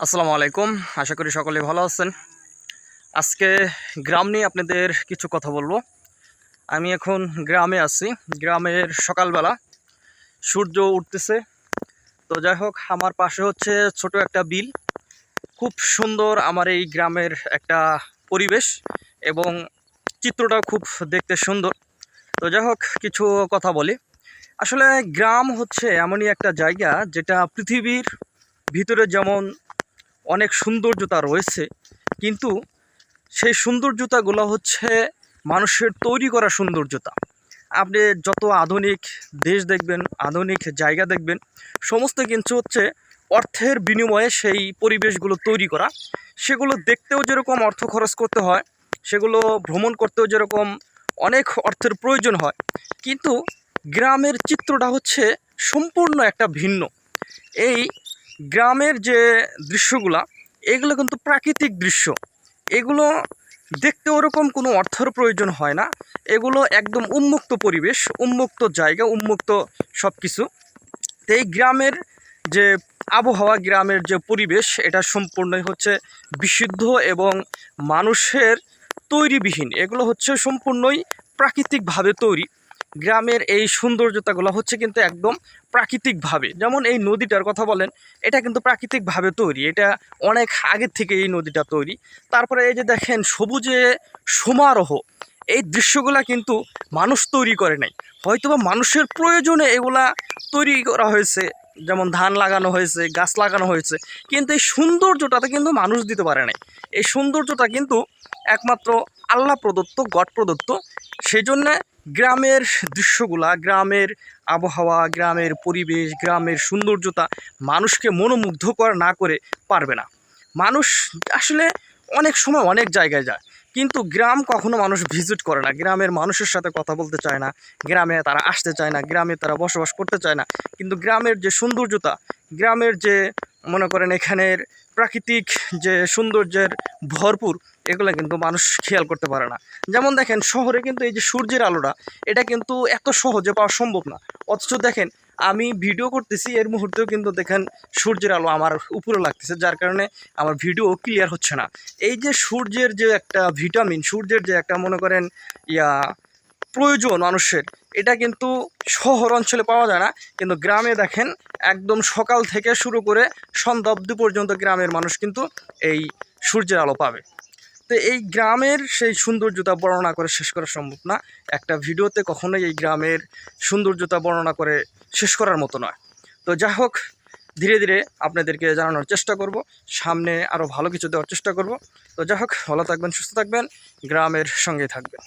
আসসালামু আলাইকুম। আশা করি সকলে ভালো আছেন। আজকে গ্রাম নিয়ে আপনাদের কিছু কথা বলবো। আমি এখন গ্রামে আছি। গ্রামের সকালবেলা সূর্য উঠতেছে। তো যাই হোক, আমার পাশে হচ্ছে ছোট একটা বিল। খুব সুন্দর আমার এই গ্রামের একটা পরিবেশ এবং চিত্রটাও খুব দেখতে সুন্দর। তো যাই হোক, কিছু কথা বলি। আসলে গ্রাম হচ্ছে এমনই একটা জায়গা যেটা পৃথিবীর ভিতরে যেমন অনেক সৌন্দর্যতা রয়েছে, কিন্তু সেই সৌন্দর্যতাগুলো হচ্ছে মানুষের তৈরি করা সৌন্দর্যতা। আপনি যত আধুনিক দেশ দেখবেন, আধুনিক জায়গা দেখবেন, সমস্ত কিছু হচ্ছে অর্থের বিনিময়ে সেই পরিবেশগুলো তৈরি করা। সেগুলো দেখতেও যেরকম অর্থ খরচ করতে হয়, সেগুলো ভ্রমণ করতেও যেরকম অনেক অর্থের প্রয়োজন হয়, কিন্তু গ্রামের চিত্রটা হচ্ছে সম্পূর্ণ একটা ভিন্ন। এই গ্রামের যে দৃশ্যগুলা, এগুলো কিন্তু প্রাকৃতিক দৃশ্য। এগুলো দেখতে ওরকম কোনো অর্থের প্রয়োজন হয় না। এগুলো একদম উন্মুক্ত পরিবেশ, উন্মুক্ত জায়গা, উন্মুক্ত সব কিছু। তো এই গ্রামের যে আবহাওয়া, গ্রামের যে পরিবেশ, এটা সম্পূর্ণই হচ্ছে বিশুদ্ধ এবং মানুষের তৈরিবিহীন। এগুলো হচ্ছে সম্পূর্ণই প্রাকৃতিকভাবে তৈরি। গ্রামের এই সৌন্দর্যতাগুলো হচ্ছে কিন্তু একদম প্রাকৃতিকভাবে। যেমন এই নদীটার কথা বলেন, এটা কিন্তু প্রাকৃতিকভাবে তৈরি। এটা অনেক আগের থেকে এই নদীটা তৈরি। তারপরে এই যে দেখেন সবুজে সমারোহ, এই দৃশ্যগুলা কিন্তু মানুষ তৈরি করে নাই। হয়তোবা মানুষের প্রয়োজনে এগুলা তৈরি করা হয়েছে, যেমন ধান লাগানো হয়েছে, গাছ লাগানো হয়েছে, কিন্তু এই সৌন্দর্যটাতে কিন্তু মানুষ দিতে পারে নাই। এই সৌন্দর্যটা কিন্তু একমাত্র আল্লাহ প্রদত্ত, গড প্রদত্ত। সেই জন্যে গ্রামের দৃশ্যগুলা, গ্রামের আবহাওয়া, গ্রামের পরিবেশ, গ্রামের সৌন্দর্যতা মানুষকে মনোমুগ্ধকর না করে পারবে না। মানুষ আসলে অনেক সময় অনেক জায়গায় যায়, কিন্তু গ্রাম কখনো মানুষ ভিজিট করে না। গ্রামের মানুষের সাথে কথা বলতে চায় না, গ্রামে তারা আসতে চায় না, গ্রামে তারা বসবাস করতে চায় না। কিন্তু গ্রামের যে সৌন্দর্যতা, গ্রামের যে মনে করেন এখানের প্রাকৃতিক যে সৌন্দর্যের ভরপুর, এগুলো কিন্তু মানুষ খেয়াল করতে পারে না। যেমন দেখেন শহরে কিন্তু এই যে সূর্যের আলোটা, এটা কিন্তু এত সহজে পাওয়া সম্ভব না। অথচ দেখেন আমি ভিডিও করতেছি, এর মুহূর্তেও কিন্তু দেখেন সূর্যের আলো আমার উপরে লাগতেছে, যার কারণে আমার ভিডিও ক্লিয়ার হচ্ছে না। এই যে সূর্যের যে একটা ভিটামিন, সূর্যের যে একটা মনে করেন ইয়া প্রয়োজন মানুষের, এটা কিন্তু শহর অঞ্চলে পাওয়া যায় না। কিন্তু গ্রামে দেখেন একদম সকাল থেকে শুরু করে সন্ধ্যা অবধি পর্যন্ত গ্রামের মানুষ কিন্তু এই সূর্যের আলো পাবে। তো এই গ্রামের সেই সৌন্দর্যতা বর্ণনা করে শেষ করা সম্ভব না। একটা ভিডিওতে কখনোই এই গ্রামের সৌন্দর্যতা বর্ণনা করে শেষ করার মতো নয়। তো যাই হোক, ধীরে ধীরে আপনাদেরকে জানানোর চেষ্টা করব, সামনে আরও ভালো কিছু দেওয়ার চেষ্টা করব। তো যাই হোক, ভালো থাকবেন, সুস্থ থাকবেন, গ্রামের সঙ্গেই থাকবেন।